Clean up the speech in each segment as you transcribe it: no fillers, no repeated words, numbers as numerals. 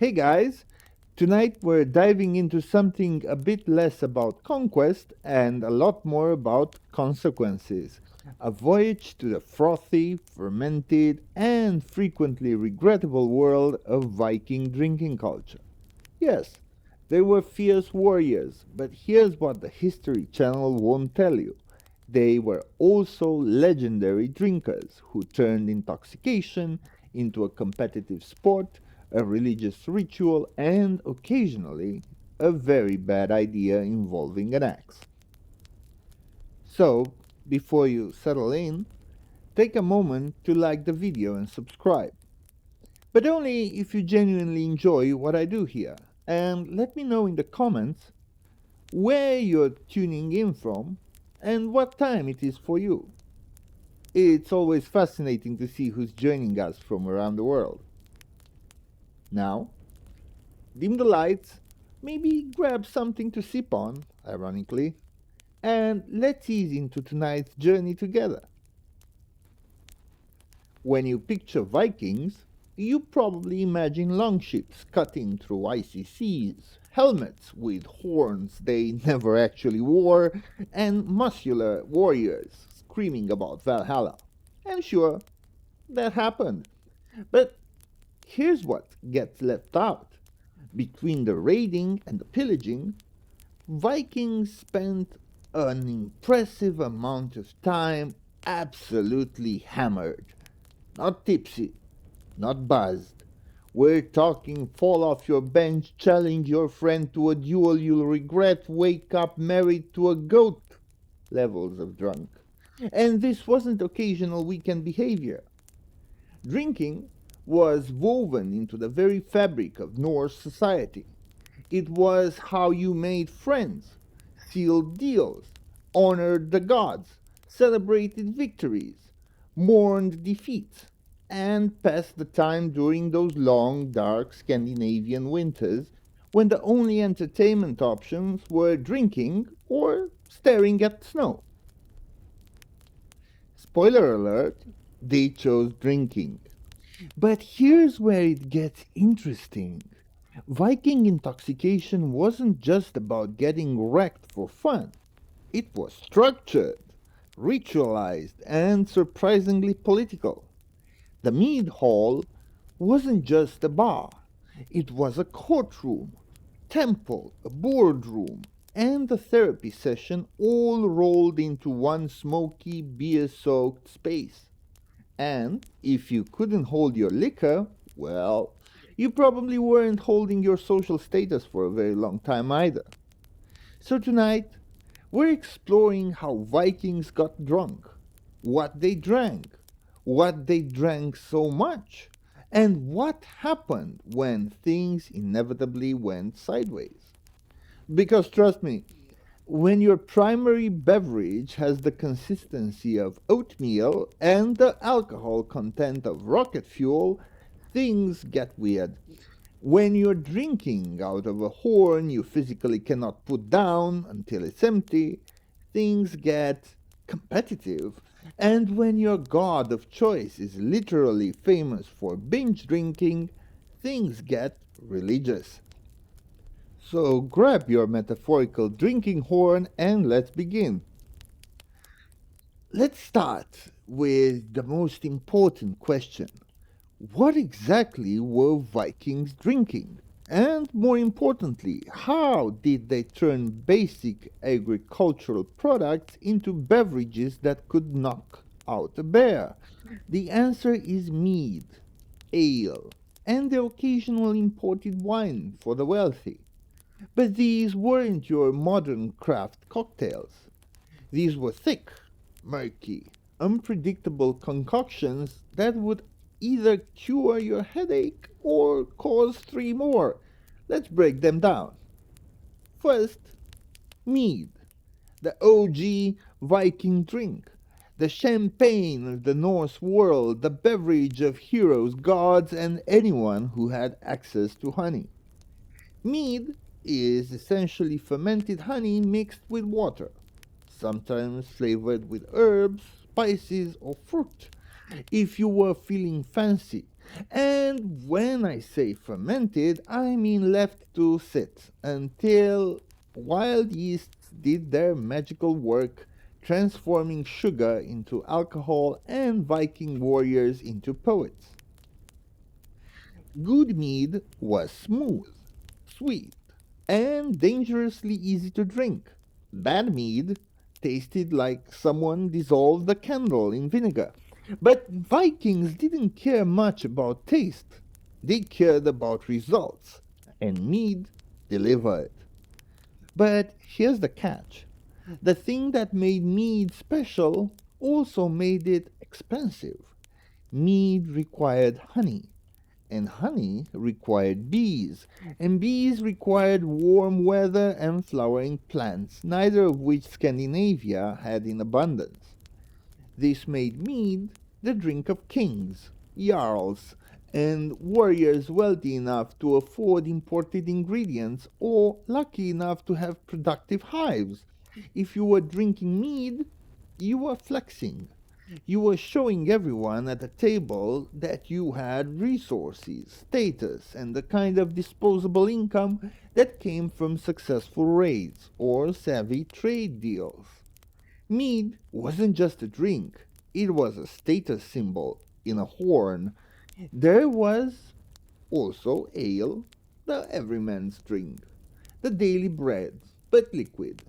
Hey guys, tonight we're diving into something a bit less about conquest and a lot more about consequences. A voyage to the frothy, fermented, and frequently regrettable world of Viking drinking culture. Yes, they were fierce warriors, but here's what the History Channel won't tell you. They were also legendary drinkers who turned intoxication into a competitive sport, a religious ritual, and occasionally a very bad idea involving an axe. So, before you settle in, take a moment to like the video and subscribe. But only if you genuinely enjoy what I do here. And let me know in the comments where you're tuning in from and what time it is for you. It's always fascinating to see who's joining us from around the world. Now, dim the lights, maybe grab something to sip on, ironically, and let's ease into tonight's journey together. When you picture Vikings, you probably imagine longships cutting through icy seas, helmets with horns they never actually wore, and muscular warriors screaming about Valhalla. And sure, that happened. But here's what gets left out. Between the raiding and the pillaging, Vikings spent an impressive amount of time absolutely hammered. Not tipsy, not buzzed. We're talking fall off your bench, challenge your friend to a duel you'll regret, wake up married to a goat levels of drunk. And this wasn't occasional weekend behavior. Drinking was woven into the very fabric of Norse society. It was how you made friends, sealed deals, honored the gods, celebrated victories, mourned defeats, and passed the time during those long, dark Scandinavian winters when the only entertainment options were drinking or staring at snow. Spoiler alert, they chose drinking. But here's where it gets interesting. Viking intoxication wasn't just about getting wrecked for fun. It was structured, ritualized, and surprisingly political. The Mead Hall wasn't just a bar, it was a courtroom, temple, a boardroom, and a therapy session all rolled into one smoky, beer soaked space. And if you couldn't hold your liquor, well, you probably weren't holding your social status for a very long time either. So tonight, we're exploring how Vikings got drunk, what they drank so much, and what happened when things inevitably went sideways. Because trust me, when your primary beverage has the consistency of oatmeal and the alcohol content of rocket fuel, things get weird. When you're drinking out of a horn you physically cannot put down until it's empty, things get competitive. And when your god of choice is literally famous for binge drinking, things get religious. So grab your metaphorical drinking horn and let's begin. Let's start with the most important question. What exactly were Vikings drinking? And more importantly, how did they turn basic agricultural products into beverages that could knock out a bear? The answer is mead, ale, and the occasional imported wine for the wealthy. But these weren't your modern craft cocktails. These were thick, murky, unpredictable concoctions that would either cure your headache or cause three more. Let's break them down. First, mead, the OG Viking drink, the champagne of the Norse world, the beverage of heroes, gods, and anyone who had access to honey. Mead is essentially fermented honey mixed with water, sometimes flavored with herbs, spices, or fruit. If you were feeling fancy, And when I say fermented, I mean left to sit until wild yeasts did their magical work, transforming sugar into alcohol and Viking warriors into poets. Good mead was smooth, sweet, and dangerously easy to drink. Bad mead tasted like someone dissolved a candle in vinegar. But Vikings didn't care much about taste. They cared about results, and mead delivered. But here's the catch. The thing that made mead special also made it expensive. Mead required honey, and honey required bees, and bees required warm weather and flowering plants, neither of which Scandinavia had in abundance. This made mead the drink of kings, jarls, and warriors wealthy enough to afford imported ingredients or lucky enough to have productive hives. If you were drinking mead, you were flexing. You were showing everyone at the table that you had resources, status, and the kind of disposable income that came from successful raids or savvy trade deals. Mead wasn't just a drink, it was a status symbol in a horn. There was also ale, the everyman's drink, the daily bread, but liquid.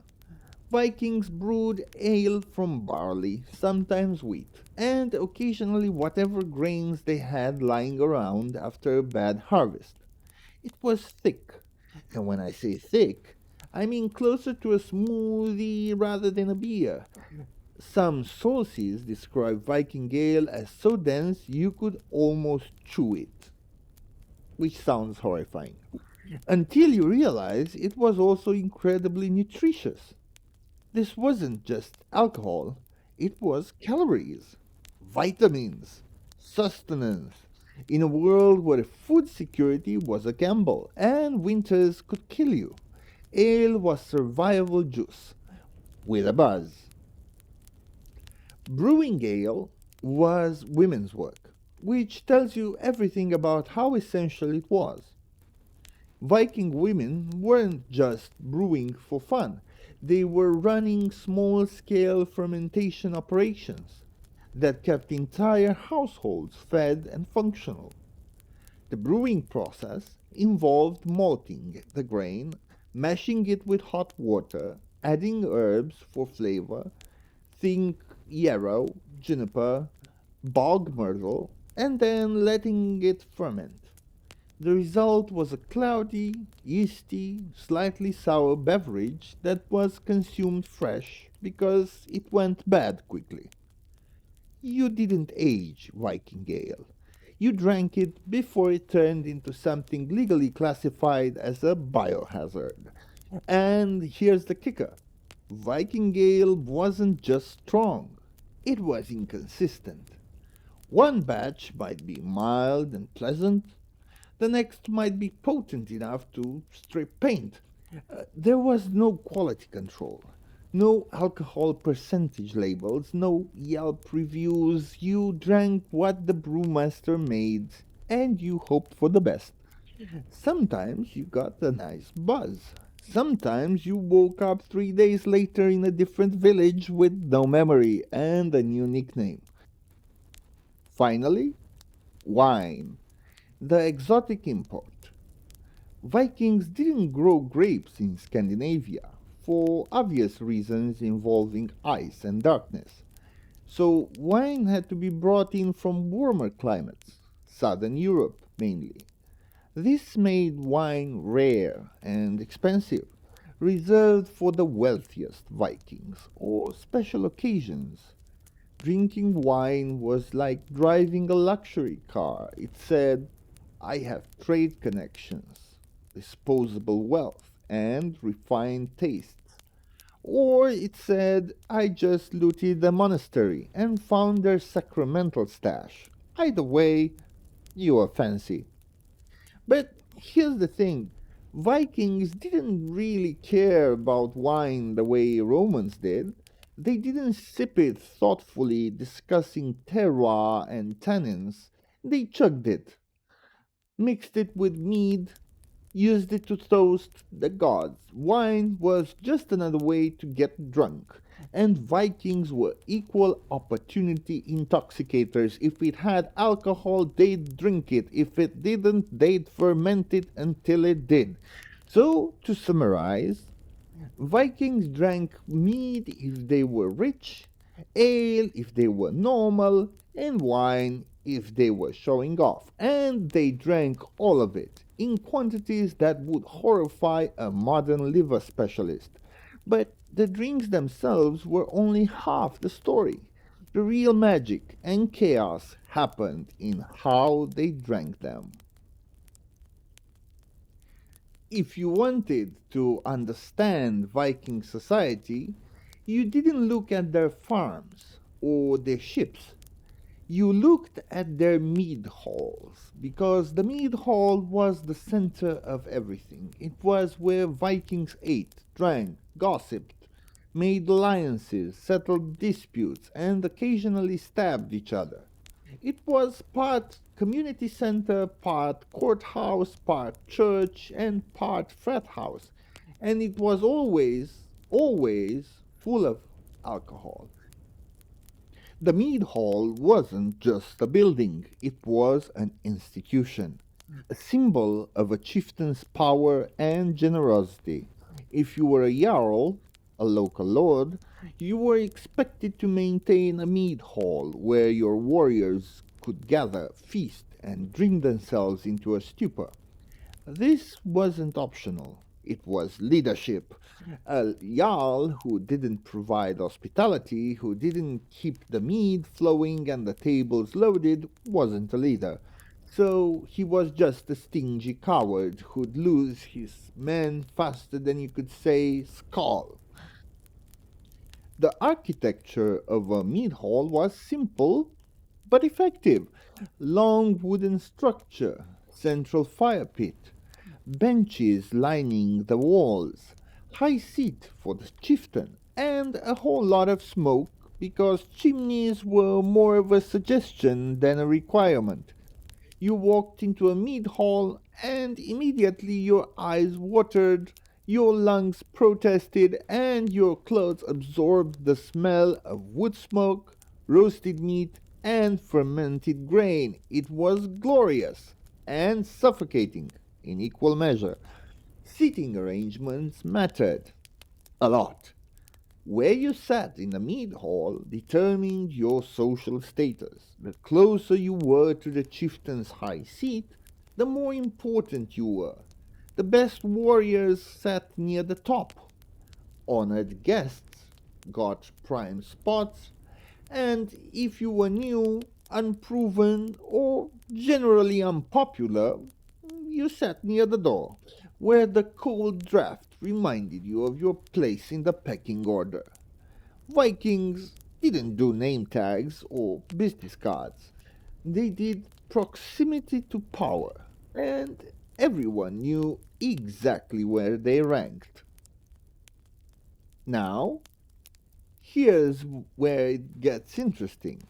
Vikings brewed ale from barley, sometimes wheat, and occasionally whatever grains they had lying around after a bad harvest. It was thick, and when I say thick, I mean closer to a smoothie rather than a beer. Some sources describe Viking ale as so dense you could almost chew it, which sounds horrifying. Until you realize it was also incredibly nutritious. This wasn't just alcohol, it was calories, vitamins, sustenance. In a world where food security was a gamble and winters could kill you, ale was survival juice with a buzz. Brewing ale was women's work, which tells you everything about how essential it was. Viking women weren't just brewing for fun, they were running small scale fermentation operations that kept entire households fed and functional. The brewing process involved malting the grain, mashing it with hot water, adding herbs for flavor, think yarrow, juniper, bog myrtle, and then letting it ferment. The result was a cloudy, yeasty, slightly sour beverage that was consumed fresh because it went bad quickly. You didn't age Viking ale. You drank it before it turned into something legally classified as a biohazard. And here's the kicker: Viking ale wasn't just strong, it was inconsistent. One batch might be mild and pleasant, the next might be potent enough to strip paint. There was no quality control, no alcohol percentage labels, no Yelp reviews. You drank what the brewmaster made and you hoped for the best. Sometimes you got a nice buzz. Sometimes you woke up 3 days later in a different village with no memory and a new nickname. Finally, wine, the exotic import. Vikings didn't grow grapes in Scandinavia for obvious reasons involving ice and darkness. So wine had to be brought in from warmer climates, southern Europe mainly. This made wine rare and expensive, reserved for the wealthiest Vikings or special occasions. Drinking wine was like driving a luxury car. It said, I have trade connections, disposable wealth, and refined tastes. Or it said, I just looted a monastery and found their sacramental stash. Either way, you are fancy. But here's the thing: Vikings didn't really care about wine the way Romans did. They didn't sip it thoughtfully, discussing terroir and tannins. They chugged it, mixed it with mead, used it to toast the gods. Wine was just another way to get drunk, and Vikings were equal opportunity intoxicators. If it had alcohol, they'd drink it. If it didn't, they'd ferment it until it did. So, to summarize, Vikings drank mead if they were rich, ale if they were normal, and wine if they were showing off. And they drank all of it in quantities that would horrify a modern liver specialist. But the drinks themselves were only half the story. The real magic and chaos happened in how they drank them. If you wanted to understand Viking society, you didn't look at their farms or their ships. You looked at their mead halls, because the mead hall was the center of everything. It was where Vikings ate, drank, gossiped, made alliances, settled disputes, and occasionally stabbed each other. It was part community center, part courthouse, part church, and part frat house. And it was always full of alcohol. The Mead Hall wasn't just a building, it was an institution, a symbol of a chieftain's power and generosity. If you were a jarl, a local lord, you were expected to maintain a mead hall where your warriors could gather, feast, and drink themselves into a stupor. This wasn't optional. It was leadership. A Jarl who didn't provide hospitality, who didn't keep the mead flowing and the tables loaded, wasn't a leader. So he was just a stingy coward who'd lose his men faster than you could say skull. The architecture of a mead hall was simple but effective. Long wooden structure, central fire pit, benches lining the walls, high seat for the chieftain, and a whole lot of smoke because chimneys were more of a suggestion than a requirement. You walked into a mead hall, and immediately your eyes watered, your lungs protested, and your clothes absorbed the smell of wood smoke, roasted meat, and fermented grain. It was glorious and suffocating in equal measure. Seating arrangements mattered a lot. Where you sat in the mead hall determined your social status. The closer you were to the chieftain's high seat, the more important you were. The best warriors sat near the top. Honored guests got prime spots, and if you were new, unproven, or generally unpopular, you sat near the door, where the cold draft reminded you of your place in the pecking order. Vikings didn't do name tags or business cards. They did proximity to power, and everyone knew exactly where they ranked. Now, here's where it gets interesting.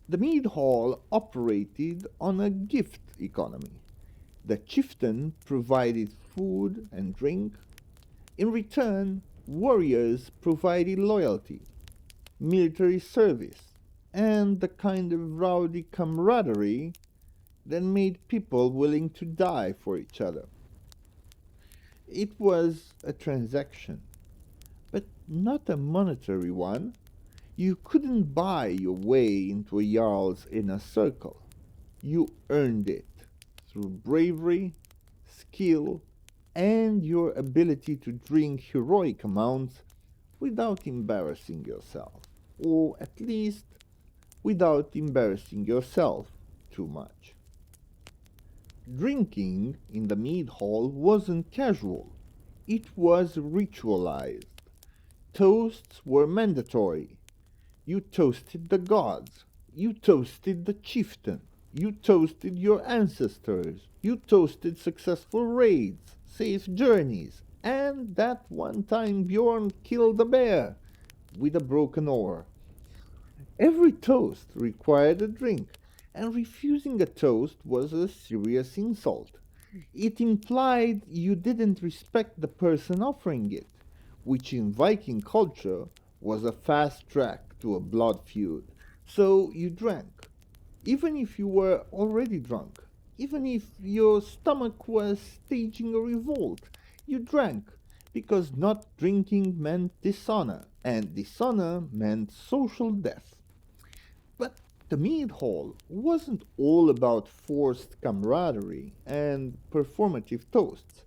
The mead hall operated on a gift economy. The chieftain provided food and drink. In return, warriors provided loyalty, military service, and the kind of rowdy camaraderie that made people willing to die for each other. It was a transaction, but not a monetary one. You couldn't buy your way into a jarl's inner circle. You earned it through bravery, skill, and your ability to drink heroic amounts without embarrassing yourself, or at least without embarrassing yourself too much. Drinking in the mead hall wasn't casual, it was ritualized. Toasts were mandatory. You toasted the gods. You toasted the chieftain. You toasted your ancestors. You toasted successful raids, safe journeys, and that one time Bjorn killed a bear with a broken oar. Every toast required a drink, and refusing a toast was a serious insult. It implied you didn't respect the person offering it, which in Viking culture was a fast track to a blood feud. So you drank, even if you were already drunk, even if your stomach was staging a revolt. You drank because not drinking meant dishonor, and dishonor meant social death. But the mead hall wasn't all about forced camaraderie and performative toasts.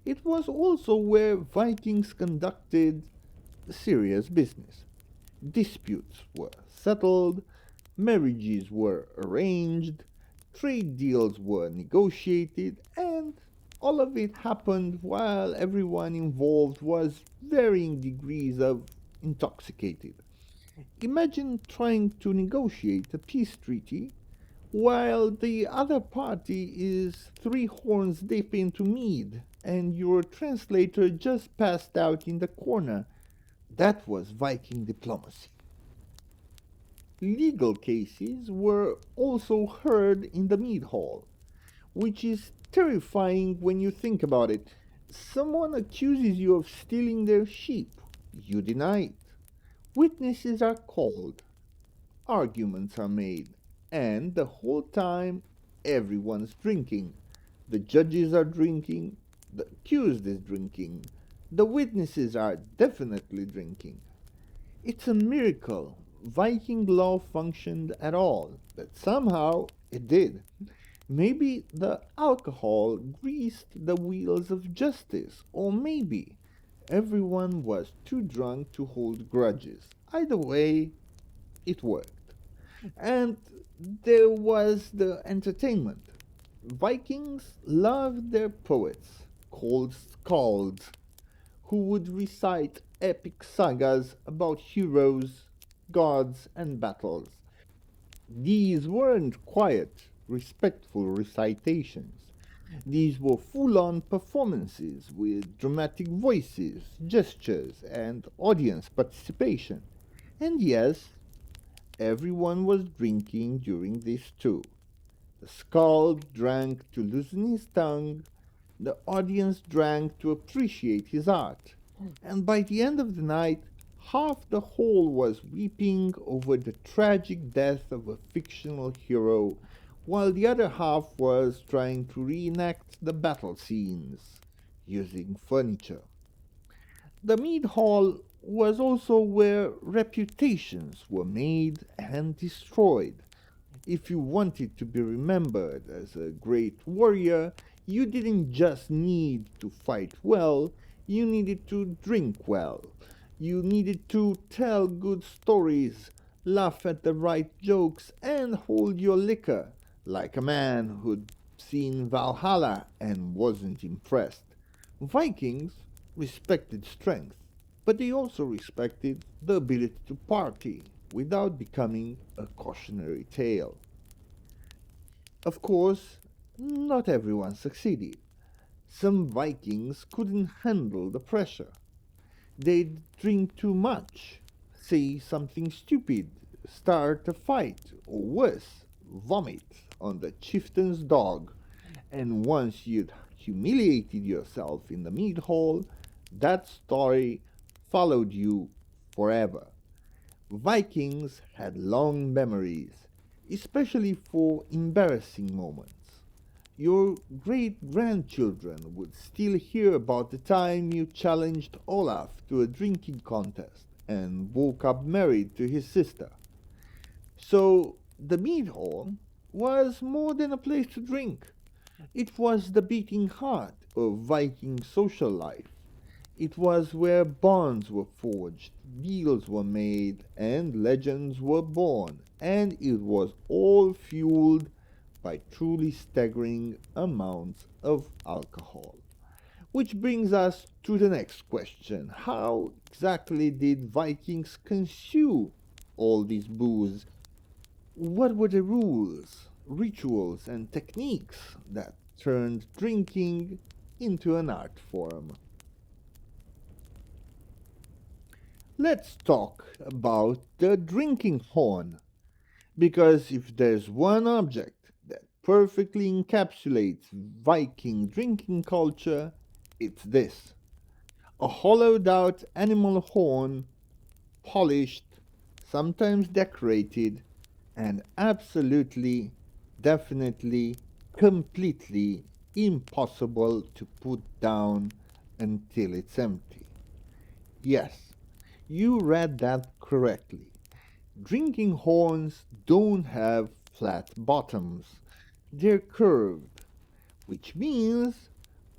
It was also where Vikings conducted serious business. Disputes were settled, marriages were arranged, trade deals were negotiated, and all of it happened while everyone involved was varying degrees of intoxicated. Imagine trying to negotiate a peace treaty while the other party is three horns deep into mead and your translator just passed out in the corner. That was Viking diplomacy. Legal cases were also heard in the mead hall, which is terrifying when you think about it. Someone accuses you of stealing their sheep. You deny it. Witnesses are called, arguments are made, and the whole time everyone's drinking. The judges are drinking, the accused is drinking, the witnesses are definitely drinking. It's a miracle Viking law functioned at all, but somehow it did. Maybe the alcohol greased the wheels of justice, or maybe everyone was too drunk to hold grudges. Either way, it worked. And there was the entertainment. Vikings loved their poets, called skalds, who would recite epic sagas about heroes, gods, and battles. These weren't quiet, respectful recitations. These were full on performances with dramatic voices, gestures, and audience participation. And yes, everyone was drinking during this too. The skald drank to loosen his tongue, the audience drank to appreciate his art, and by the end of the night, half the hall was weeping over the tragic death of a fictional hero, while the other half was trying to reenact the battle scenes using furniture. The mead hall was also where reputations were made and destroyed. If you wanted to be remembered as a great warrior, you didn't just need to fight well, you needed to drink well. You needed to tell good stories, laugh at the right jokes, and hold your liquor, like a man who'd seen Valhalla and wasn't impressed. Vikings respected strength, but they also respected the ability to party without becoming a cautionary tale. Of course, not everyone succeeded. Some Vikings couldn't handle the pressure. They'd drink too much, say something stupid, start a fight, or worse, vomit on the chieftain's dog. And once you'd humiliated yourself in the mead hall, that story followed you forever. Vikings had long memories, especially for embarrassing moments. Your great grandchildren would still hear about the time you challenged Olaf to a drinking contest and woke up married to his sister. So, the mead hall was more than a place to drink. It was the beating heart of Viking social life. It was where bonds were forged, deals were made, and legends were born, and it was all fueled by truly staggering amounts of alcohol. Which brings us to the next question. How exactly did Vikings consume all this booze? What were the rules, rituals, and techniques that turned drinking into an art form? Let's talk about the drinking horn. Because if there's one object that perfectly encapsulates Viking drinking culture, it's this: a hollowed out animal horn, polished, sometimes decorated, and absolutely, definitely, completely impossible to put down until it's empty. Yes, you read that correctly. Drinking horns don't have flat bottoms, they're curved, which means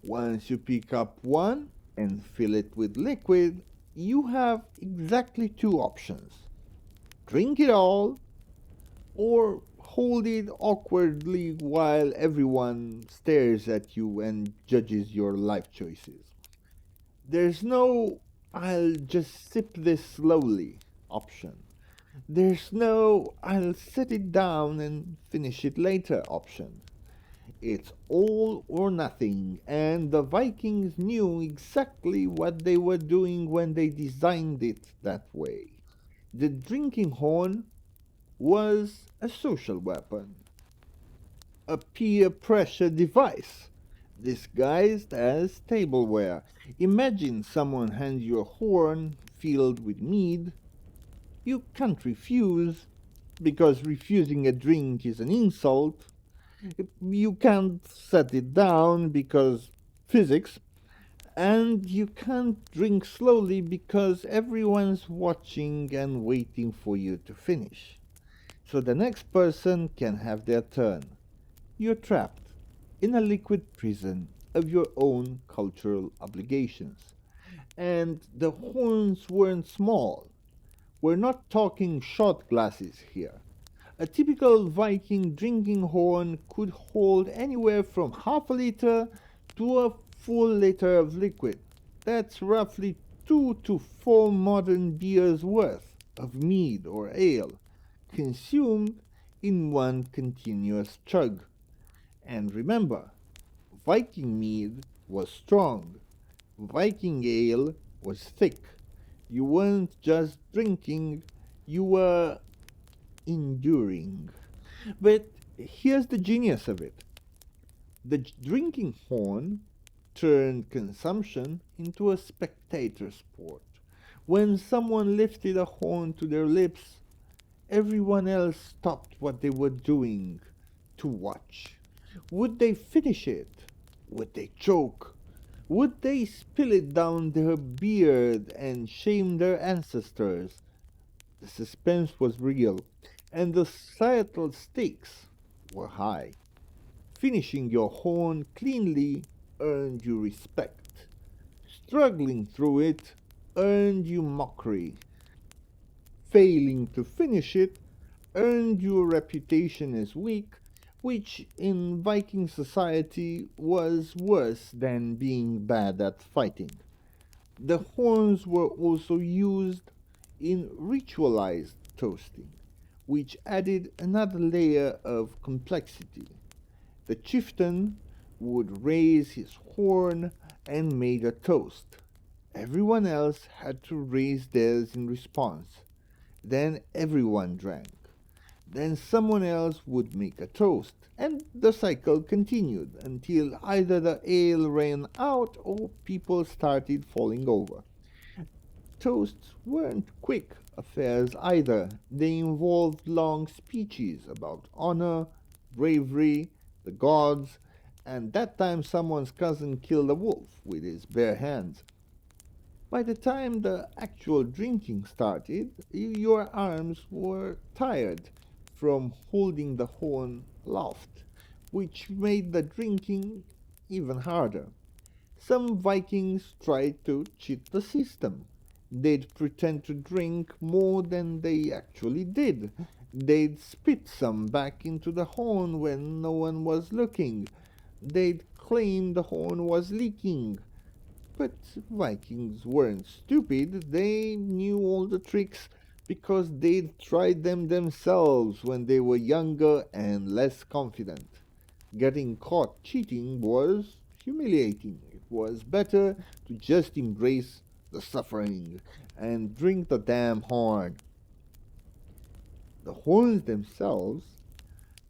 once you pick up one and fill it with liquid, you have exactly two options: drink it all or hold it awkwardly while everyone stares at you and judges your life choices. There's no "I'll just sip this slowly" option. There's no "I'll set it down and finish it later" option. It's all or nothing, and the Vikings knew exactly what they were doing when they designed it that way. The drinking horn was a social weapon, a peer pressure device, disguised as tableware. Imagine someone hands you a horn filled with mead. You can't refuse, because refusing a drink is an insult. You can't set it down because physics, and you can't drink slowly because everyone's watching and waiting for you to finish. So the next person can have their turn. You're trapped in a liquid prison of your own cultural obligations. And the horns weren't small. We're not talking shot glasses here. A typical Viking drinking horn could hold anywhere from half a liter to a full liter of liquid. That's roughly 2 to 4 modern beers worth of mead or ale, consumed in one continuous chug. And remember, Viking mead was strong, Viking ale was thick. You weren't just drinking, you were enduring. But here's the genius of it: the drinking horn turned consumption into a spectator sport. When someone lifted a horn to their lips, everyone else stopped what they were doing to watch. Would they finish it? Would they choke? Would they spill it down their beard and shame their ancestors? The suspense was real, and the societal stakes were high. Finishing your horn cleanly earned you respect. Struggling through it earned you mockery. Failing to finish it earned you a reputation as weak, which in Viking society was worse than being bad at fighting. The horns were also used in ritualized toasting, which added another layer of complexity. The chieftain would raise his horn and make a toast. Everyone else had to raise theirs in response. Then everyone drank. Then someone else would make a toast, and the cycle continued until either the ale ran out or people started falling over. Toasts weren't quick affairs either. They involved long speeches about honor, bravery, the gods, and that time someone's cousin killed a wolf with his bare hands. By the time the actual drinking started, your arms were tired from holding the horn aloft, which made the drinking even harder. Some Vikings tried to cheat the system. They'd pretend to drink more than they actually did. They'd spit some back into the horn when no one was looking. They'd claim the horn was leaking. But Vikings weren't stupid. They knew all the tricks because they'd tried them themselves when they were younger and less confident. Getting caught cheating was humiliating. It was better to just embrace the suffering and drink the damn horn. The horns themselves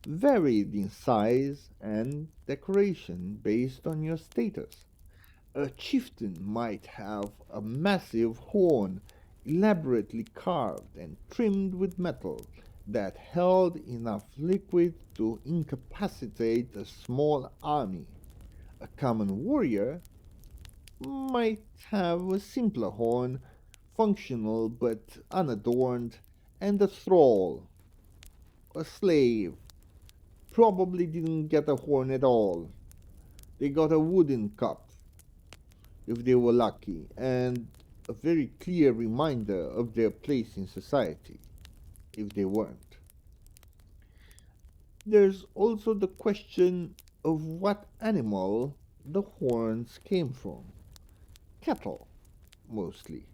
varied in size and decoration based on your status. A chieftain might have a massive horn elaborately carved and trimmed with metal that held enough liquid to incapacitate a small army. A common warrior might have a simpler horn, functional but unadorned, and a thrall, a slave, probably didn't get a horn at all. They got a wooden cup if they were lucky, and a very clear reminder of their place in society if they weren't. There's also the question of what animal the horns came from. Cattle, mostly.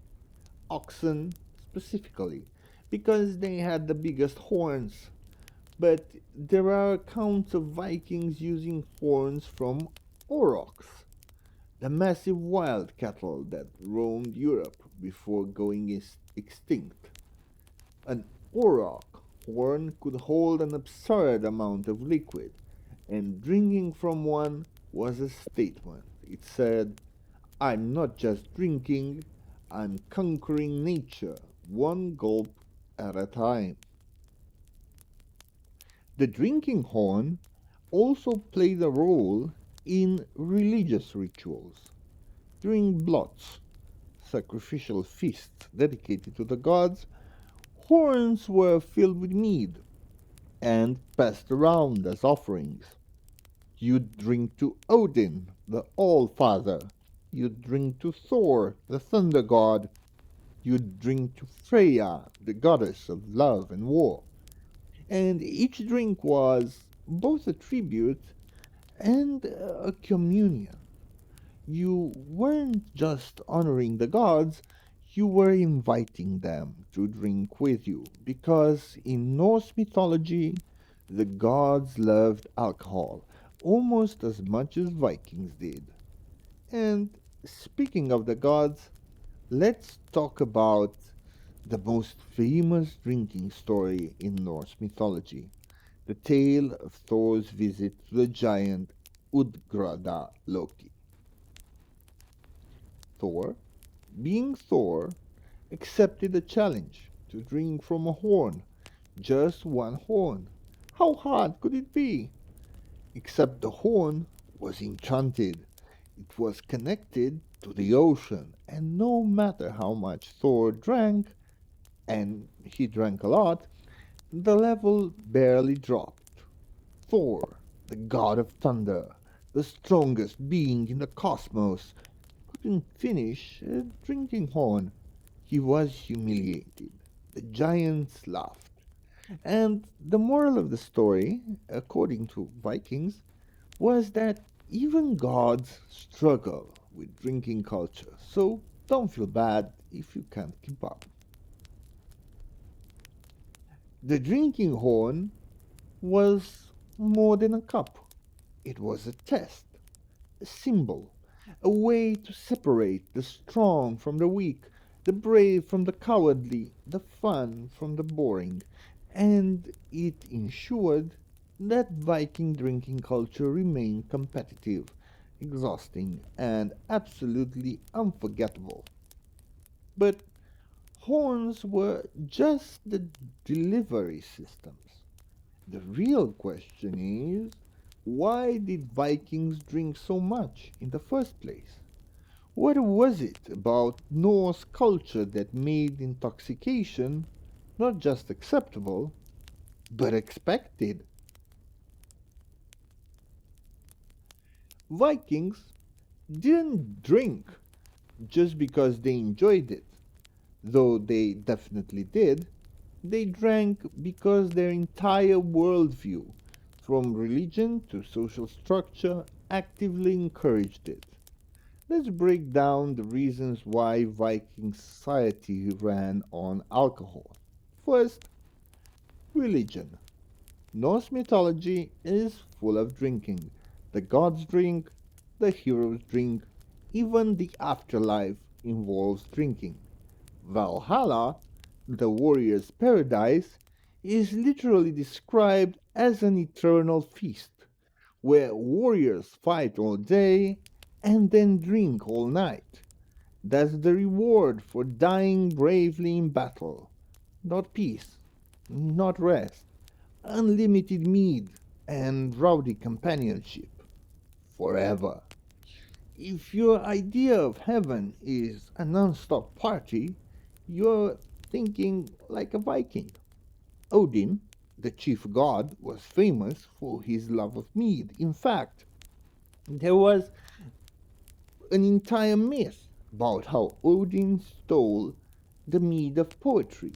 Oxen, specifically, because they had the biggest horns. But there are accounts of Vikings using horns from aurochs, the massive wild cattle that roamed Europe before going extinct. An auroch horn could hold an absurd amount of liquid, and drinking from one was a statement. It said, I'm not just drinking, I'm conquering nature, one gulp at a time. The drinking horn also played a role in religious rituals. During blots, sacrificial feasts dedicated to the gods, horns were filled with mead and passed around as offerings. You'd drink to Odin, the All Father. You'd drink to Thor, the Thunder God. You'd drink to Freya, the goddess of love and war. And each drink was both a tribute and a communion. You weren't just honoring the gods, you were inviting them to drink with you, because in Norse mythology, the gods loved alcohol almost as much as Vikings did. And speaking of the gods, let's talk about the most famous drinking story in Norse mythology, the tale of Thor's visit to the giant Udgrada Loki. Thor, being Thor, accepted a challenge to drink from a horn, just one horn. How hard could it be? Except the horn was enchanted. It was connected to the ocean, and no matter how much Thor drank, and he drank a lot, the level barely dropped. Thor, the god of thunder, the strongest being in the cosmos, couldn't finish a drinking horn. He was humiliated. The giants laughed. And the moral of the story, according to Vikings, was that even gods struggle with drinking culture, so don't feel bad if you can't keep up. The drinking horn was more than a cup, it was a test, a symbol, a way to separate the strong from the weak, the brave from the cowardly, the fun from the boring, and it ensured that Viking drinking culture remained competitive, exhausting, and absolutely unforgettable. But horns were just the delivery systems. The real question is, why did Vikings drink so much in the first place? What was it about Norse culture that made intoxication not just acceptable, but expected? Vikings didn't drink just because they enjoyed it, though they definitely did. They drank because their entire worldview, from religion to social structure, actively encouraged it. Let's break down the reasons why Viking society ran on alcohol. First, religion. Norse mythology is full of drinking. The gods drink, the heroes drink, even the afterlife involves drinking. Valhalla, the warrior's paradise, is literally described as an eternal feast where warriors fight all day and then drink all night. That's the reward for dying bravely in battle. Not peace, not rest, unlimited mead and rowdy companionship. Forever. If your idea of heaven is a non-stop party, you're thinking like a Viking. Odin, the chief god, was famous for his love of mead. In fact, there was an entire myth about how Odin stole the mead of poetry,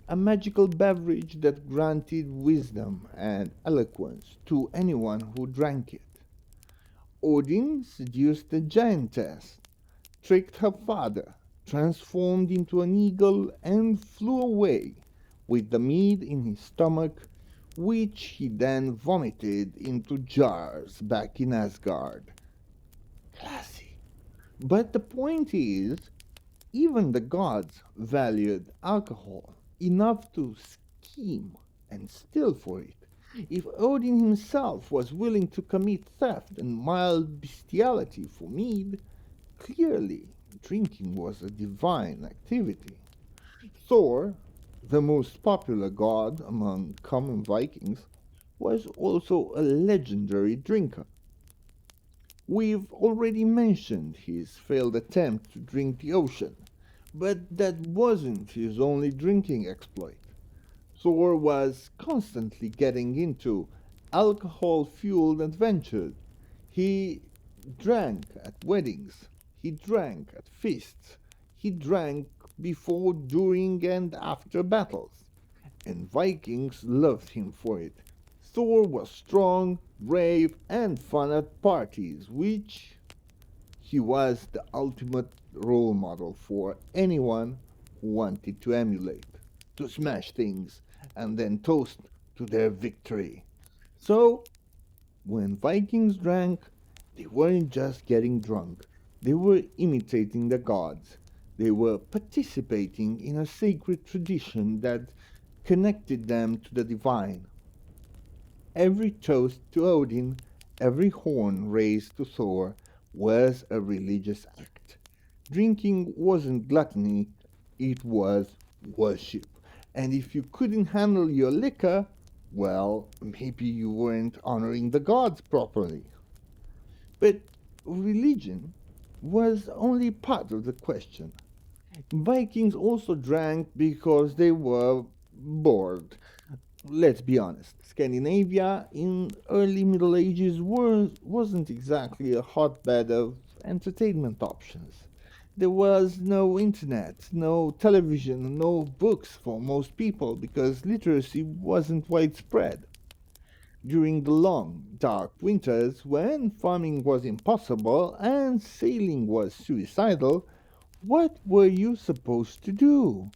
a magical beverage that granted wisdom and eloquence to anyone who drank it. Odin seduced a giantess, tricked her father, transformed into an eagle, and flew away with the mead in his stomach, which he then vomited into jars back in Asgard. Classy. But the point is, even the gods valued alcohol enough to scheme and steal for it. If Odin himself was willing to commit theft and mild bestiality for mead, clearly drinking was a divine activity. Thor, the most popular god among common Vikings, was also a legendary drinker. We've already mentioned his failed attempt to drink the ocean, but that wasn't his only drinking exploit. Thor was constantly getting into alcohol fueled adventures. He drank at weddings, he drank at feasts, he drank before, during, and after battles, and Vikings loved him for it. Thor was strong, brave, and fun at parties, which he was the ultimate role model for anyone who wanted to emulate, to smash things, and then toast to their victory. So, when Vikings drank, they weren't just getting drunk, they were imitating the gods. They were participating in a sacred tradition that connected them to the divine. Every toast to Odin, every horn raised to Thor was a religious act. Drinking wasn't gluttony, it was worship. And if you couldn't handle your liquor, well, maybe you weren't honoring the gods properly. But religion was only part of the question. Vikings also drank because they were bored. Let's be honest, Scandinavia in early Middle Ages wasn't exactly a hotbed of entertainment options. There was no internet, no television, no books for most people because literacy wasn't widespread. During the long, dark winters, when farming was impossible and sailing was suicidal, what were you supposed to do?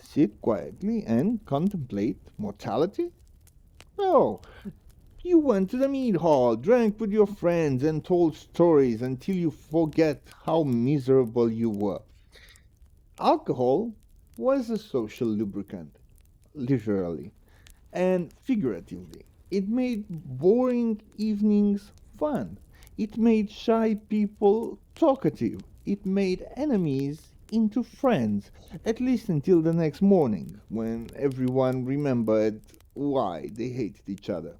Sit quietly and contemplate mortality? No, you went to the mead hall, drank with your friends, and told stories until you forget how miserable you were. Alcohol was a social lubricant, literally and figuratively. It made boring evenings fun. It made shy people talkative. It made enemies into friends, at least until the next morning, when everyone remembered why they hated each other.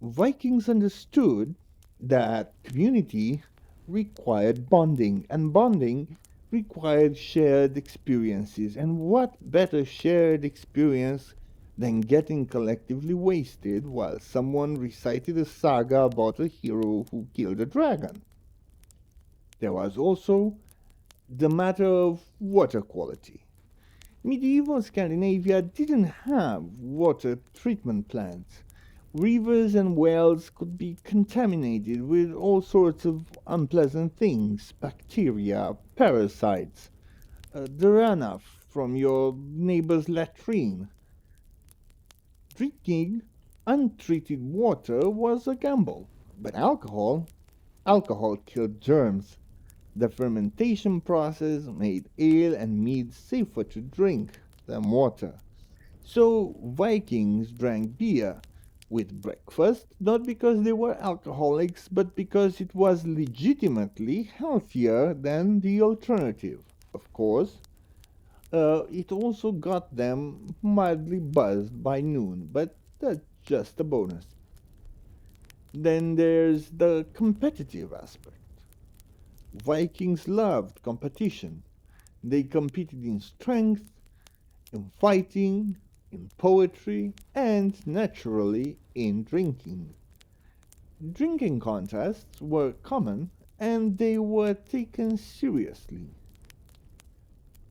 Vikings understood that community required bonding, and bonding required shared experiences. And what better shared experience than getting collectively wasted while someone recited a saga about a hero who killed a dragon? There was also the matter of water quality. Medieval Scandinavia didn't have water treatment plants. Rivers and wells could be contaminated with all sorts of unpleasant things, bacteria, parasites, the runoff from your neighbor's latrine. Drinking untreated water was a gamble, but alcohol killed germs. The fermentation process made ale and mead safer to drink than water. So Vikings drank beer with breakfast, not because they were alcoholics, but because it was legitimately healthier than the alternative. Of course, it also got them mildly buzzed by noon, but that's just a bonus. Then there's the competitive aspect. Vikings loved competition. They competed in strength, in fighting, in poetry, and naturally in drinking. Drinking contests were common and they were taken seriously.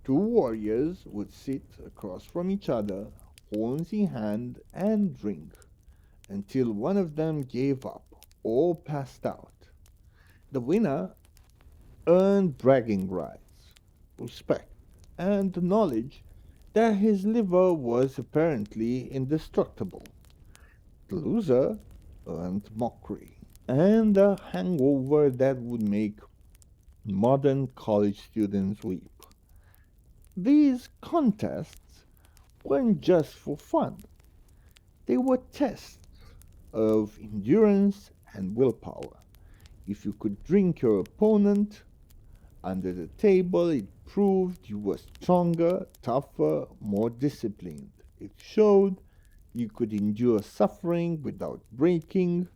Two warriors would sit across from each other, horns in hand, and drink until one of them gave up or passed out. The winner earned bragging rights, respect, and the knowledge that his liver was apparently indestructible. The loser earned mockery and a hangover that would make modern college students weep. These contests weren't just for fun, they were tests of endurance and willpower. If you could drink your opponent under the table, it proved you were stronger, tougher, more disciplined. It showed you could endure suffering without breaking,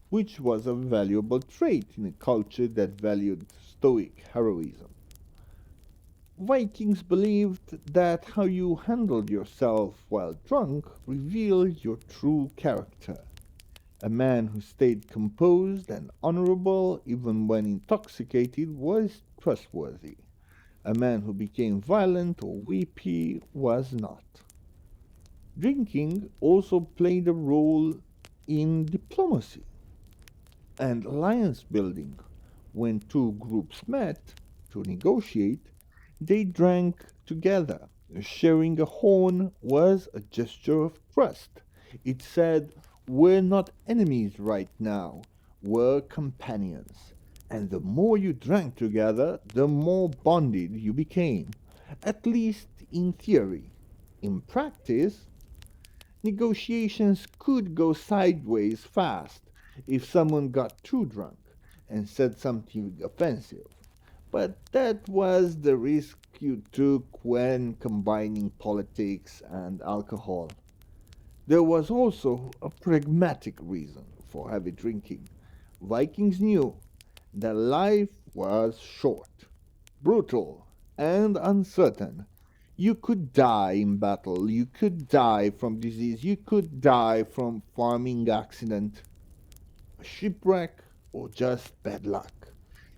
which was a valuable trait in a culture that valued stoic heroism. Vikings believed that how you handled yourself while drunk revealed your true character. A man who stayed composed and honorable even when intoxicated was trustworthy. A man who became violent or weepy was not. Drinking also played a role in diplomacy and alliance building. When two groups met to negotiate, they drank together. Sharing a horn was a gesture of trust. It said, "We're not enemies right now, we're companions." And the more you drank together, the more bonded you became, at least in theory. In practice, negotiations could go sideways fast if someone got too drunk and said something offensive. But that was the risk you took when combining politics and alcohol. There was also a pragmatic reason for heavy drinking. Vikings knew that life was short, brutal, and uncertain. You could die in battle, you could die from disease, you could die from farming accident, a shipwreck, or just bad luck.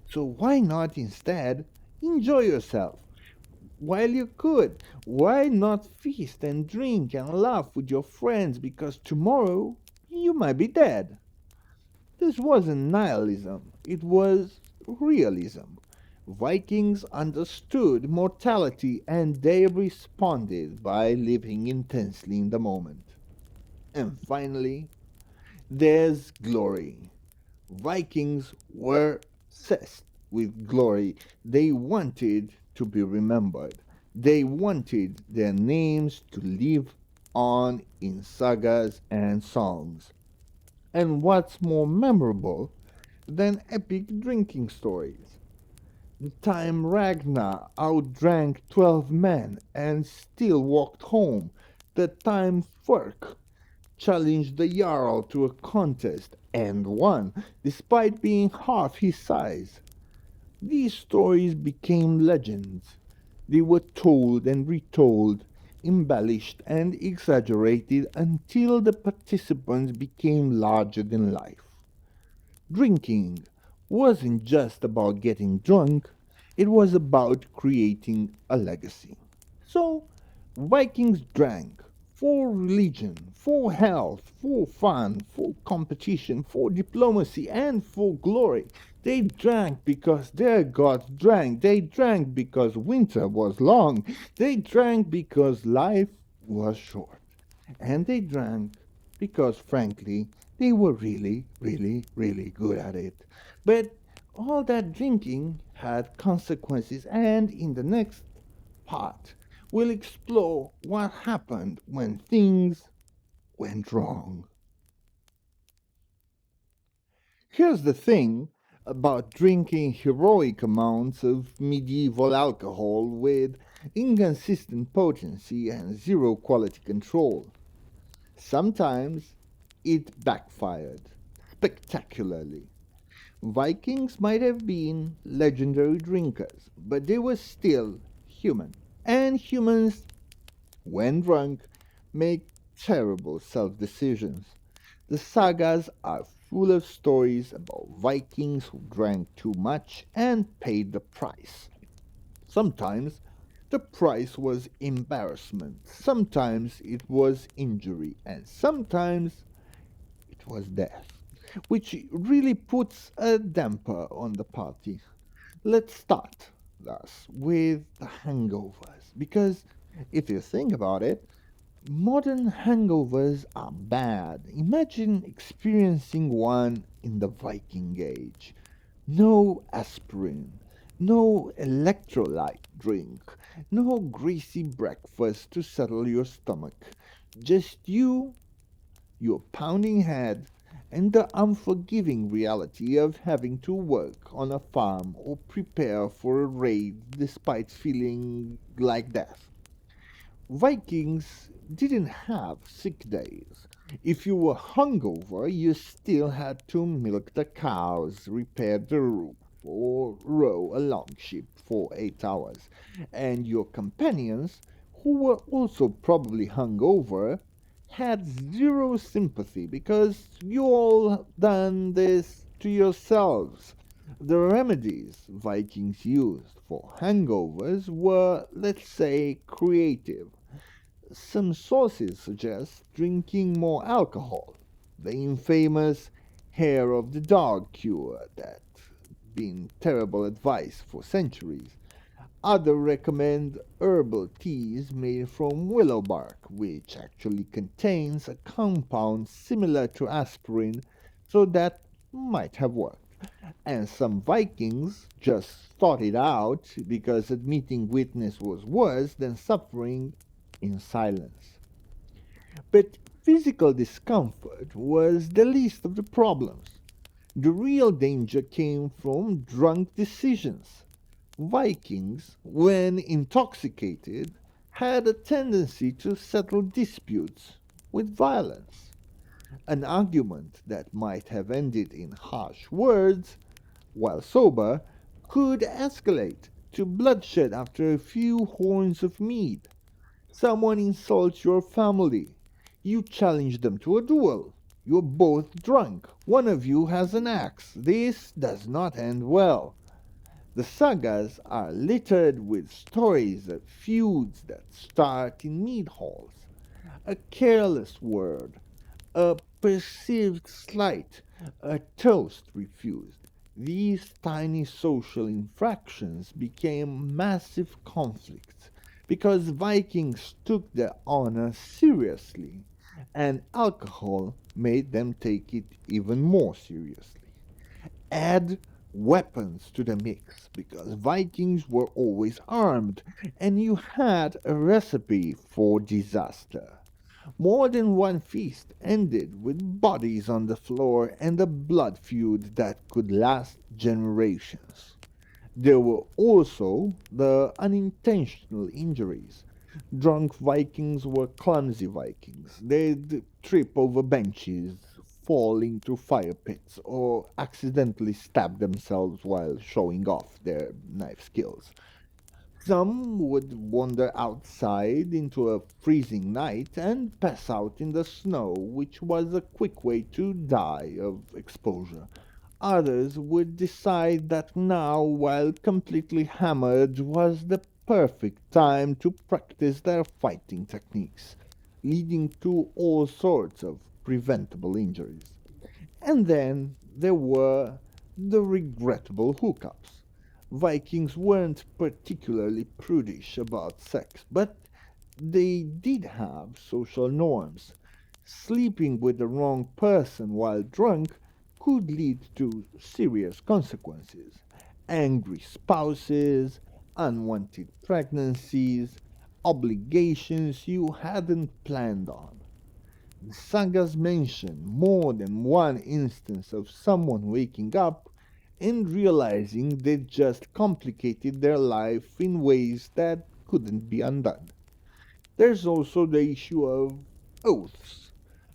So why not instead enjoy yourself while you could? Why not feast and drink and laugh with your friends because tomorrow you might be dead? This wasn't nihilism, it was realism. Vikings understood mortality and they responded by living intensely in the moment. And finally, there's glory. Vikings were obsessed with glory. They wanted to be remembered. They wanted their names to live on in sagas and songs. And what's more memorable than epic drinking stories? The time Ragnar outdrank 12 men and still walked home. The time Thork challenged the Jarl to a contest and won, despite being half his size. These stories became legends. They were told and retold, embellished and exaggerated until the participants became larger than life. Drinking wasn't just about getting drunk, it was about creating a legacy. So, Vikings drank for religion, for health, for fun, for competition, for diplomacy, and for glory. They drank because their gods drank. They drank because winter was long. They drank because life was short. And they drank because, frankly, they were really, really, really good at it. But all that drinking had consequences, and in the next part, We'll explore what happened when things went wrong. Here's the thing about drinking heroic amounts of medieval alcohol with inconsistent potency and zero quality control. Sometimes it backfired spectacularly. Vikings might have been legendary drinkers, but they were still human. And humans, when drunk, make terrible self decisions. The sagas are full of stories about Vikings who drank too much and paid the price. Sometimes the price was embarrassment, sometimes it was injury, and sometimes it was death, which really puts a damper on the party. Let's start, thus, with the hangovers, because if you think about it, modern hangovers are bad. Imagine experiencing one in the Viking Age. No aspirin, no electrolyte drink, no greasy breakfast to settle your stomach. Just you, your pounding head, and the unforgiving reality of having to work on a farm or prepare for a raid despite feeling like death. Vikings didn't have sick days. If you were hungover, you still had to milk the cows, repair the roof, or row a longship for 8 hours. And your companions, who were also probably hungover, had zero sympathy because you all done this to yourselves. The remedies Vikings used for hangovers were, let's say, creative. Some sources suggest drinking more alcohol. The infamous hair of the dog cure that been terrible advice for centuries. Others recommend herbal teas made from willow bark, which actually contains a compound similar to aspirin, so that might have worked. And some Vikings just thought it out because admitting weakness was worse than suffering in silence. But physical discomfort was the least of the problems. The real danger came from drunk decisions. Vikings, when intoxicated, had a tendency to settle disputes with violence. An argument that might have ended in harsh words, while sober, could escalate to bloodshed after a few horns of mead. Someone insults your family. You challenge them to a duel. You're both drunk. One of you has an axe. This does not end well. The sagas are littered with stories of feuds that start in mead halls. A careless word, a perceived slight, a toast refused. These tiny social infractions became massive conflicts because Vikings took their honor seriously, and alcohol made them take it even more seriously. Add weapons to the mix because Vikings were always armed, and you had a recipe for disaster. More than one feast ended with bodies on the floor and a blood feud that could last generations. There were also the unintentional injuries. Drunk Vikings were clumsy Vikings. They'd trip over benches, fall into fire pits, or accidentally stab themselves while showing off their knife skills. Some would wander outside into a freezing night and pass out in the snow, which was a quick way to die of exposure. Others would decide that now, while completely hammered, was the perfect time to practice their fighting techniques, leading to all sorts of preventable injuries. And then there were the regrettable hookups. Vikings weren't particularly prudish about sex, but they did have social norms. Sleeping with the wrong person while drunk could lead to serious consequences. Angry spouses, unwanted pregnancies, obligations you hadn't planned on. The sagas mention more than one instance of someone waking up and realizing they just complicated their life in ways that couldn't be undone. There's also the issue of oaths.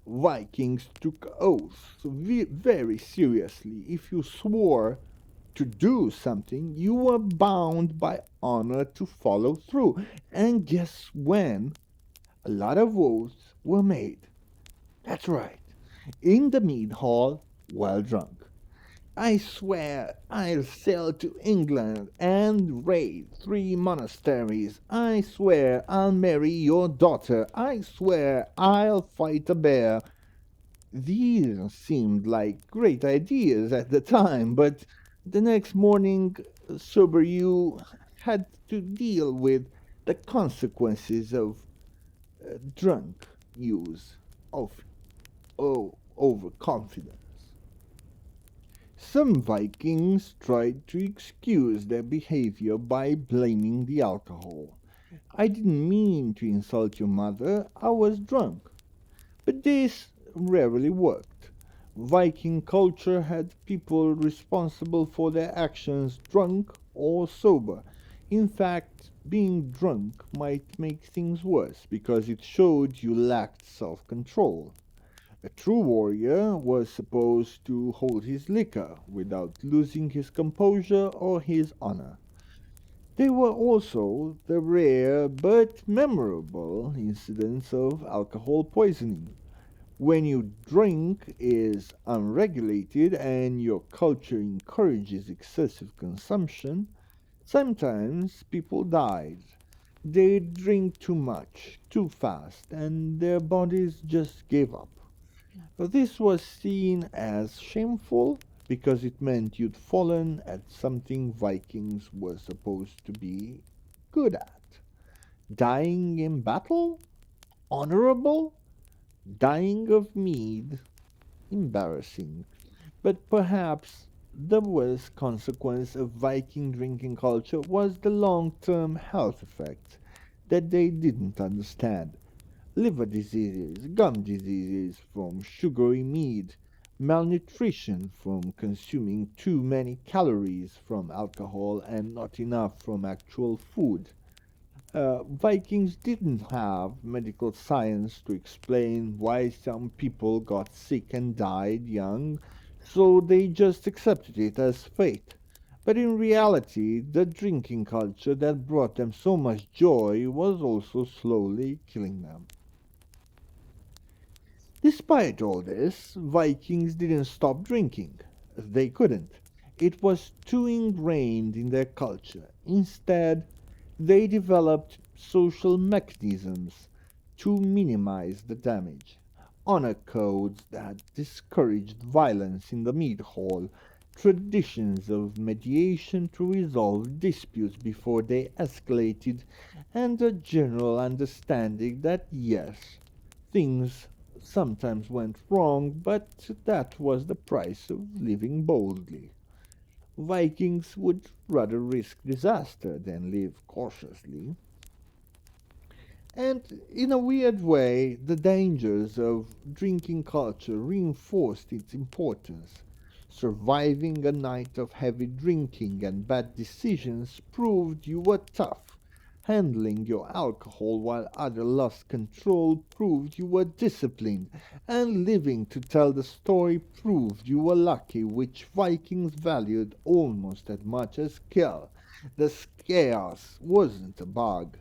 Vikings took oaths very seriously. If you swore to do something, you were bound by honor to follow through. And guess when? A lot of oaths were made. That's right, in the mead hall while drunk. I swear I'll sail to England and raid 3 monasteries. I swear I'll marry your daughter. I swear I'll fight a bear. These seemed like great ideas at the time, but the next morning, sober you had to deal with the consequences of drunk use of overconfidence. Some Vikings tried to excuse their behavior by blaming the alcohol. I didn't mean to insult your mother, I was drunk. But this rarely worked. Viking culture had people responsible for their actions drunk or sober. In fact, being drunk might make things worse because it showed you lacked self control. A true warrior was supposed to hold his liquor without losing his composure or his honor. There were also the rare but memorable incidents of alcohol poisoning. When your drink is unregulated and your culture encourages excessive consumption, sometimes people died. They drink too much, too fast, and their bodies just gave up. This was seen as shameful because it meant you'd fallen at something Vikings were supposed to be good at. Dying in battle? Honorable? Dying of mead? Embarrassing. But perhaps the worst consequence of Viking drinking culture was the long term health effects that they didn't understand. Liver diseases, gum diseases from sugary mead, malnutrition from consuming too many calories from alcohol and not enough from actual food. Vikings didn't have medical science to explain why some people got sick and died young, so they just accepted it as fate. But in reality, the drinking culture that brought them so much joy was also slowly killing them. Despite all this, Vikings didn't stop drinking. They couldn't. It was too ingrained in their culture. Instead, they developed social mechanisms to minimize the damage. Honor codes that discouraged violence in the mead hall, traditions of mediation to resolve disputes before they escalated, and a general understanding that yes, things sometimes went wrong, but that was the price of living boldly. Vikings would rather risk disaster than live cautiously. And in a weird way, the dangers of drinking culture reinforced its importance. Surviving a night of heavy drinking and bad decisions proved you were tough. Handling your alcohol while others lost control proved you were disciplined. And living to tell the story proved you were lucky, which Vikings valued almost as much as skill. The chaos wasn't a bug,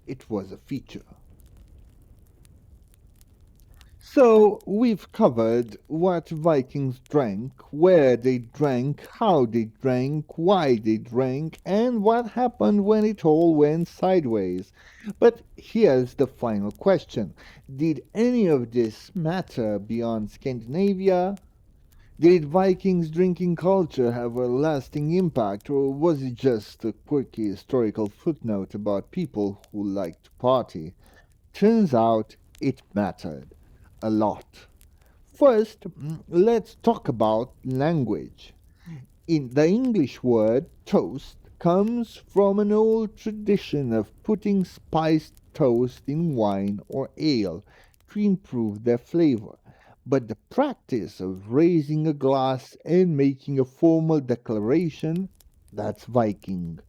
it was a feature. So, we've covered what Vikings drank, where they drank, how they drank, why they drank, and what happened when it all went sideways. But here's the final question. Did any of this matter beyond Scandinavia? Did Vikings drinking culture have a lasting impact, or was it just a quirky historical footnote about people who liked to party? Turns out it mattered a lot. First, let's talk about language. In the English word toast, comes from an old tradition of putting spiced toast in wine or ale to improve their flavor. But the practice of raising a glass and making a formal declaration, that's Viking.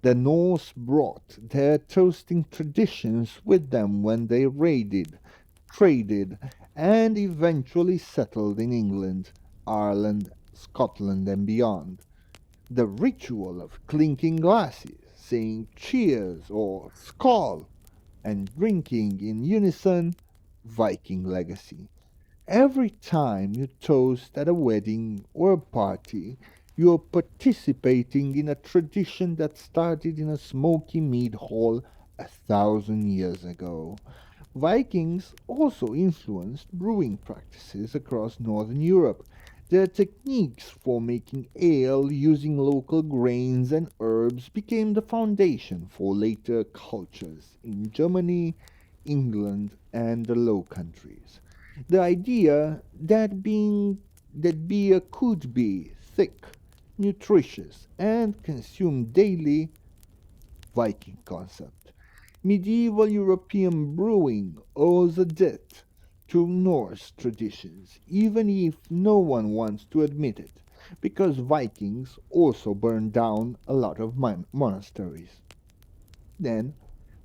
The Norse brought their toasting traditions with them when they raided, traded, and eventually settled in England, Ireland, Scotland, and beyond. The ritual of clinking glasses, saying cheers or skål, and drinking in unison, Viking legacy. Every time you toast at a wedding or a party, you're participating in a tradition that started in a smoky mead hall 1,000 years ago. Vikings also influenced brewing practices across Northern Europe. Their techniques for making ale using local grains and herbs became the foundation for later cultures in Germany, England, and the Low Countries. The idea that beer could be thick, nutritious, and consumed daily, Viking concept. Medieval European brewing owes a debt to Norse traditions, even if no one wants to admit it, because Vikings also burned down a lot of monasteries. Then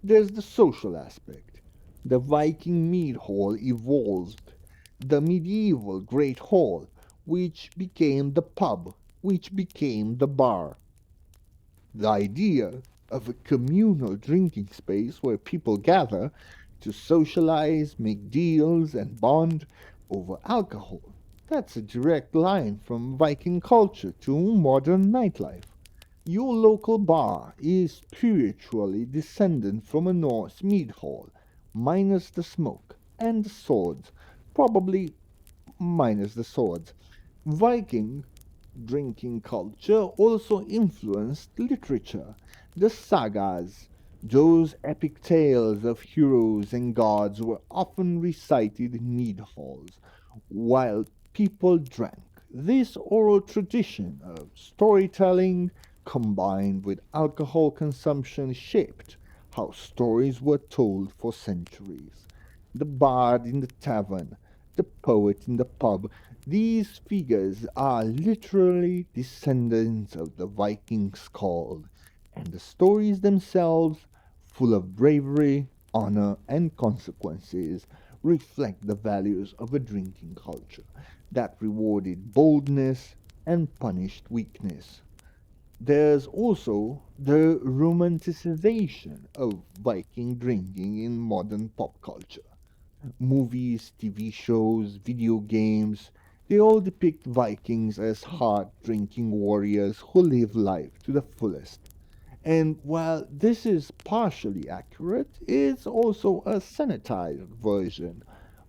there's the social aspect. The Viking Mead Hall evolved. The medieval Great Hall, which became the pub, which became the bar. The idea of a communal drinking space where people gather to socialize, make deals, and bond over alcohol. That's a direct line from Viking culture to modern nightlife. Your local bar is spiritually descendant from a Norse mead hall, minus the smoke and the swords, probably minus the swords. Viking drinking culture also influenced literature. The sagas, those epic tales of heroes and gods, were often recited in mead halls while people drank. This oral tradition of storytelling combined with alcohol consumption shaped how stories were told for centuries. The bard in the tavern, the poet in the pub, these figures are literally descendants of the Vikings called, and the stories themselves, full of bravery, honor, and consequences, reflect the values of a drinking culture that rewarded boldness and punished weakness. There's also the romanticization of Viking drinking in modern pop culture. Movies, TV shows, video games, they all depict Vikings as hard drinking warriors who live life to the fullest. And while this is partially accurate, it's also a sanitized version.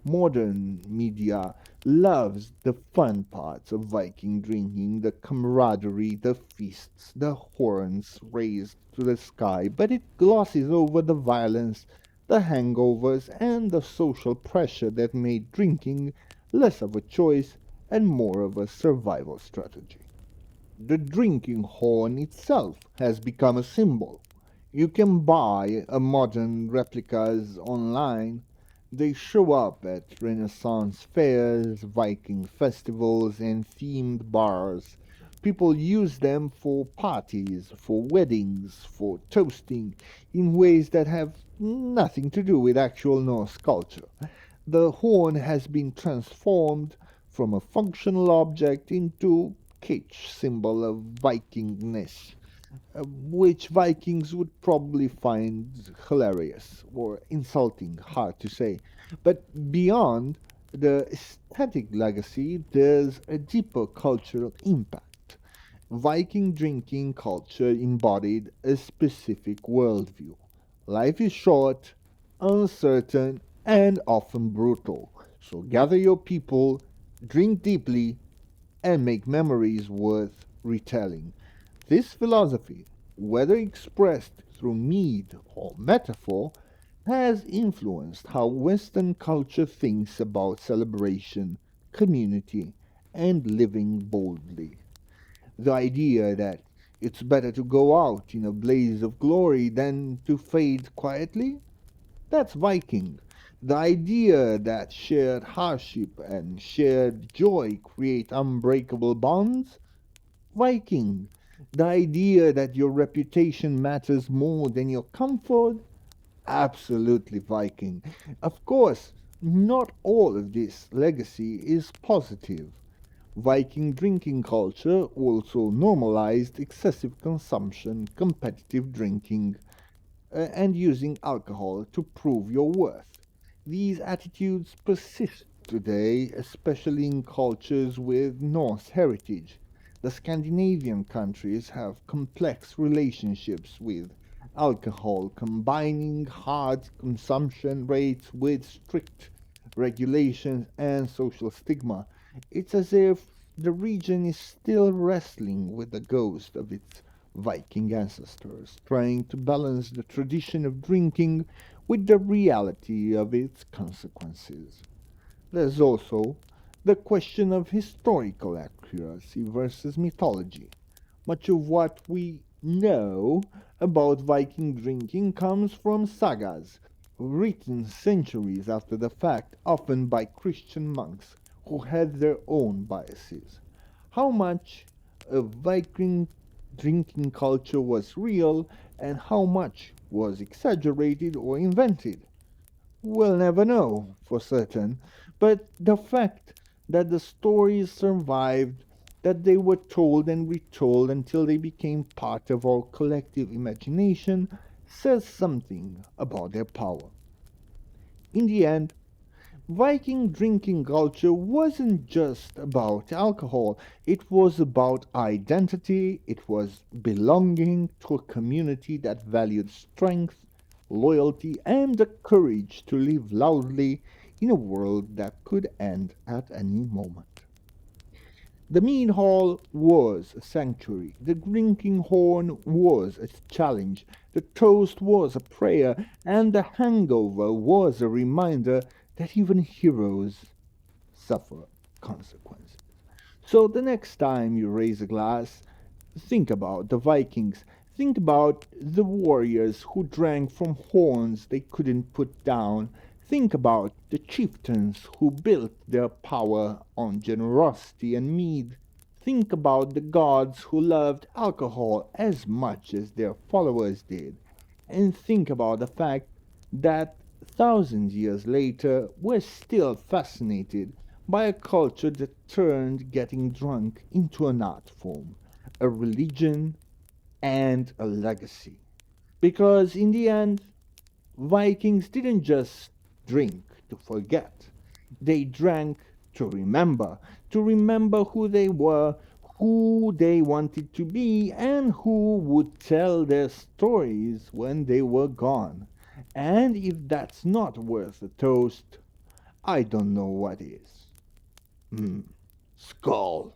Modern media loves the fun parts of Viking drinking, the camaraderie, the feasts, the horns raised to the sky, but it glosses over the violence, the hangovers, and the social pressure that made drinking less of a choice and more of a survival strategy. The drinking horn itself has become a symbol. You can buy a modern replicas online. They show up at Renaissance fairs, Viking festivals, and themed bars. People use them for parties, for weddings, for toasting, in ways that have nothing to do with actual Norse culture. The horn has been transformed from a functional object into kitsch symbol of Vikingness, which Vikings would probably find hilarious or insulting, hard to say. But beyond the aesthetic legacy, there's a deeper cultural impact. Viking drinking culture embodied a specific worldview. Life is short, uncertain, and often brutal. So gather your people, drink deeply, and make memories worth retelling. This philosophy, whether expressed through mead or metaphor, has influenced how Western culture thinks about celebration, community, and living boldly. The idea that It's better to go out in a blaze of glory than to fade quietly. That's Viking. The idea that shared hardship and shared joy create unbreakable bonds. Viking. The idea that your reputation matters more than your comfort. Absolutely Viking. Of course, not all of this legacy is positive. Viking drinking culture also normalized excessive consumption, competitive drinking, and using alcohol to prove your worth. These attitudes persist today, especially in cultures with Norse heritage. The Scandinavian countries have complex relationships with alcohol, combining hard consumption rates with strict regulations and social stigma. It's as if the region is still wrestling with the ghost of its Viking ancestors, trying to balance the tradition of drinking with the reality of its consequences. There's also the question of historical accuracy versus mythology. Much of what we know about Viking drinking comes from sagas, written centuries after the fact, often by Christian monks who had their own biases. How much of Viking drinking culture was real and how much was exaggerated or invented? We'll never know for certain, but the fact that the stories survived, that they were told and retold until they became part of our collective imagination, says something about their power. In the end, Viking drinking culture wasn't just about alcohol, it was about identity, it was belonging to a community that valued strength, loyalty, and the courage to live loudly in a world that could end at any moment. The mead hall was a sanctuary. The drinking horn was a challenge. The toast was a prayer. And the hangover was a reminder that even heroes suffer consequences. So the next time you raise a glass, think about the Vikings. Think about the warriors who drank from horns they couldn't put down. Think about the chieftains who built their power on generosity and mead. Think about the gods who loved alcohol as much as their followers did. And think about the fact that thousands years later we're still fascinated by a culture that turned getting drunk into an art form, a religion, and a legacy. Because in the end, Vikings didn't just drink to forget, they drank to remember who they were, who they wanted to be, and who would tell their stories when they were gone. And if that's not worth a toast, I don't know what is. Mm. Skull.